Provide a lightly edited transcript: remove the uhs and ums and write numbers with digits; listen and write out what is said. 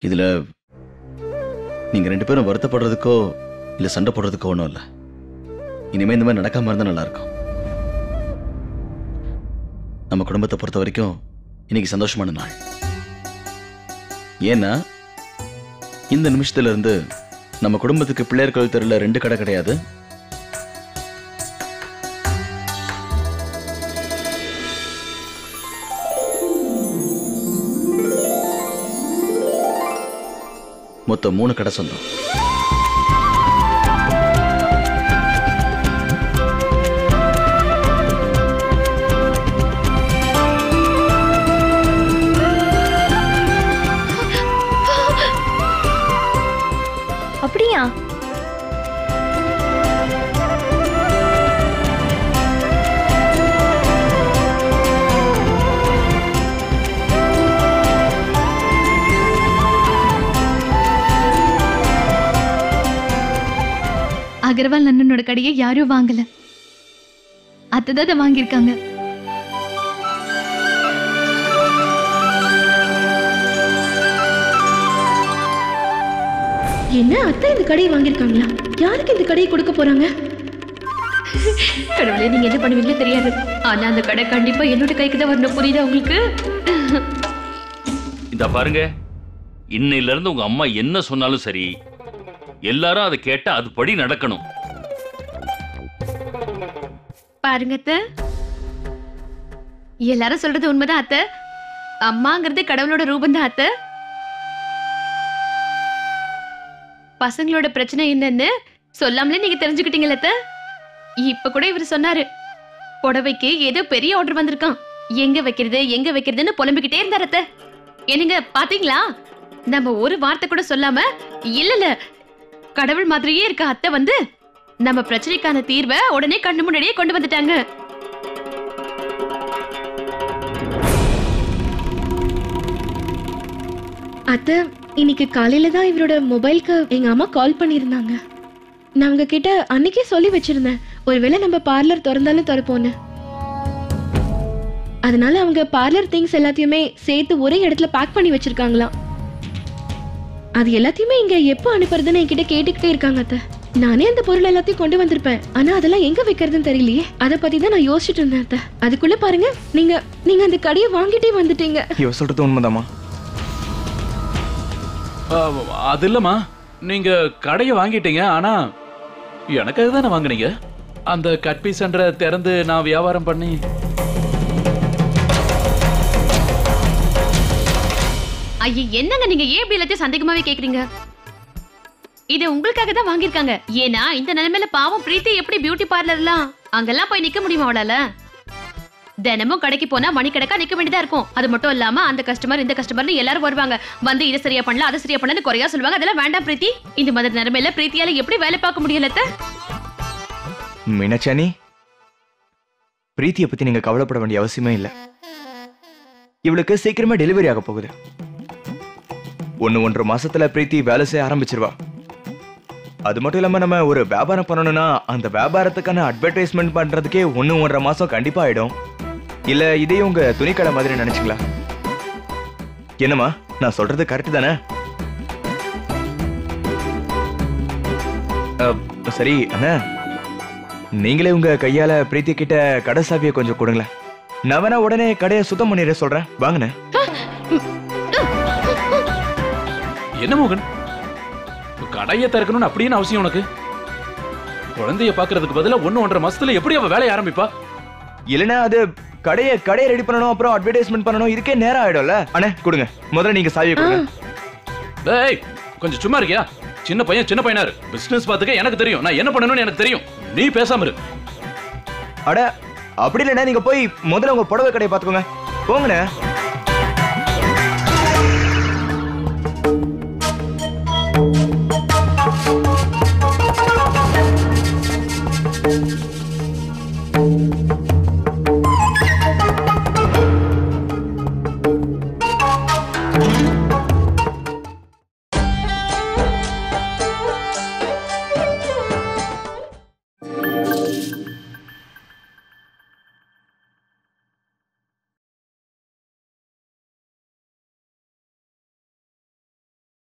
இதுல நீங்க 2 பேரும் வருத்தப்படுறதுக்கோ இல்ல சண்டை போடுறதுக்கோ ஒன்றும் இல்லை. இனிமே இந்த மாதிரி நடக்காம இருந்தா நல்லா இருக்கும். நம்ம குடும்பத்தை பொறுத்த வரைக்கும் இன்னைக்கு சந்தோஷமான நாள். ஏன்னா இந்த நிமிஷத்துல இருந்து நம்ம குடும்பத்துக்கு பிள்ளையர் கோயில் தெருல 2 கடை கிடையாது, மொத்தம் 3 கடை சொந்தம். அப்படியா? அகர்வால் அண்ணனோட கடையை யாரும் வாங்கல, அத்தைதான் வாங்கியிருக்காங்க. என்ன அத்தை இந்த கடையை வாங்கியிருக்காங்களா? யாருக்கு இந்த கடையை கொடுக்க போறாங்க? கடவுளே, நீங்க என்ன பண்ணுவீங்களோ தெரியாது, ஆனா அந்த கடை கண்டிப்பா என்னோட கைக்கு தான் வரணும். புரியுதா உங்களுக்கு? இந்த பாருங்க, இன்னையில இருந்து உங்க அம்மா என்ன சொன்னாலும் சரி, எல்லாரும் அதை கேட்டா அது படி நடக்கணும். பாருங்க அத்தை, எல்லாரும் சொல்றது உண்மைதான் அத்தை. அம்மாங்கிறது கடவுளோட ரூபம் தான் அத்தை. பசங்களோட பிரச்சனை என்னன்னு சொல்லாமலே நீங்க தெரிஞ்சுக்கிட்டீங்கல்ல அத்தை. இப்ப கூட இவர் சொன்னாரு, புடவைக்கு ஏதோ பெரிய ஆர்டர் வந்திருக்கான், எங்க வைக்கிறதுன்னு புலம்பிக்கிட்டே இருந்தார் அத்தை. என்னங்க பாத்தீங்களா? நம்ம ஒரு வார்த்தை கூட சொல்லாம இல்ல கடவுள் மாதிரியே இருக்க அத்தை வந்து நம்ம பிரச்சனைக்கான தீர்வை உடனே கண்ணு முன்னாடியே கொண்டு வந்துட்டாங்க. அத்தை, இன்னைக்கு காலையில தான் இவரோட மொபைலுக்கு எங்க அம்மா கால் பண்ணியிருந்தாங்க. நான் அவங்க கிட்ட அன்னைக்கே சொல்லி வச்சிருந்தேன், ஒருவேளை நம்ம பார்லர் திறந்தாலும் திறப்போன்னு. அதனால அவங்க பார்லர் திங்ஸ் எல்லாத்தையுமே சேர்த்து ஒரே இடத்துல பேக் பண்ணி வச்சிருக்காங்களாம். அது எல்லாத்தையுமே இங்க எப்போ அனுப்புறதுன்னு என்கிட்ட கேட்டுக்கிட்டே இருக்காங்க அத்தை. நானே அந்த பொருள் எல்லாத்தையும் கொண்டு வந்திருப்பேன், ஆனா அதெல்லாம் எங்க வைக்கிறதுன்னு தெரியலையே. அதை பத்தி தான் நான் யோசிச்சுட்டு இருந்தேன் அத்தை. அதுக்குள்ள பாருங்க, நீங்க அந்த கடையை வாங்கிட்டே வந்துட்டீங்க. இவ சொல்றது உண்மைதாமா? அது இல்லம்மா, நீங்க கடையை வாங்கிட்டீங்க, ஆனா எனக்காக தானே வாங்கினீங்க. அந்த கட் பீஸ் சென்டரை திறந்து நான் வியாபாரம் பண்ணி ஐயா, என்னங்க நீங்க ஏன் இப்படி எல்லாத்தையும் சந்தேகமாவே கேக்குறீங்க? இது உங்களுக்காக தான் வாங்கியிருக்காங்க. ஏன்னா இந்த நிலைமையில பாவம் பிரீத்தி எப்படி பியூட்டி பார்லர்லாம் அங்கெல்லாம் போய் நிக்க முடியுமா அவளால? தினமும் கடைக்கு போனா மணிக்கணக்கா நிக்க வேண்டியதா இருக்கும். அது மட்டும் இல்லாம அந்த கஸ்டமர் இந்த கஸ்டமர்னு எல்லாரும் வருவாங்க, வந்து இதை சரியா பண்ணல அதை சரியா பண்ணலன்னு குறையா சொல்லுவாங்க. அதெல்லாம் வேண்டாம் பிரீத்தி. இந்த மாதிரி நிலைமையில பிரீத்தியால எப்படி வேலை பார்க்க முடியல? மீனாட்சி, பிரீத்தியை பத்தி நீங்க கவலைப்பட வேண்டிய அவசியமே இல்லை. இவளுக்கு சீக்கிரமா டெலிவரி ஆக போகுது. 1-1.5 மாசத்துல பிரீத்தி வேலை செய்ய ஆரம்பிச்சிருவா. அது மட்டும் இல்லாம நம்ம ஒரு வியாபாரம் பண்ணணும்னா அந்த வியாபாரத்துக்கான அட்வர்டைஸ்மெண்ட் பண்றதுக்கே 1-1.5 மாசம் கண்டிப்பா ஆயிடும். இல்ல இதையும் உங்க துணிக்கடை மாதிரி நினைச்சுங்களா? என்னமா நான் சொல்றது கரெக்ட் தானே? சரி அண்ணா, நீங்களே உங்க கையால பிரீத்தி கிட்ட கடை சாவியை கொஞ்சம் கொடுங்களேன். நான் வேணா உடனே கடையை சுத்தம் பண்ணிட சொல்றேன், வாங்கண்ணே. என்ன மோகன், கடையை திறக்கணும்னு அப்படின்னு அவசியம் உனக்கு? குழந்தைய பாக்குறதுக்கு பதிலா 1-1.5 மாசத்துல எப்படி அவ வேலையை ஆரம்பிப்பா? இல்லனா அது கடையை ரெடி பண்ணணும், அப்புறம் அட்வர்டைஸ்மெண்ட் பண்ணணும், இதுக்கே நேரம் ஆயிடும்ல. அண்ணே கொடுங்க, முதல்ல நீங்க சாவியை கொடுங்க. டேய் கொஞ்சம் சும்மா இருக்கியா? சின்ன பையனா இரு. பிசினஸ் பாத்துக்க எனக்கு தெரியும், நான் என்ன பண்ணணும்னு எனக்கு தெரியும். நீ பேசாம இரு. அட அப்படி இல்லைன்னா நீங்க போய் முதல்ல உங்க புடவை கடையை பாத்துக்கோங்க, போங்கண்ணே. Thank you.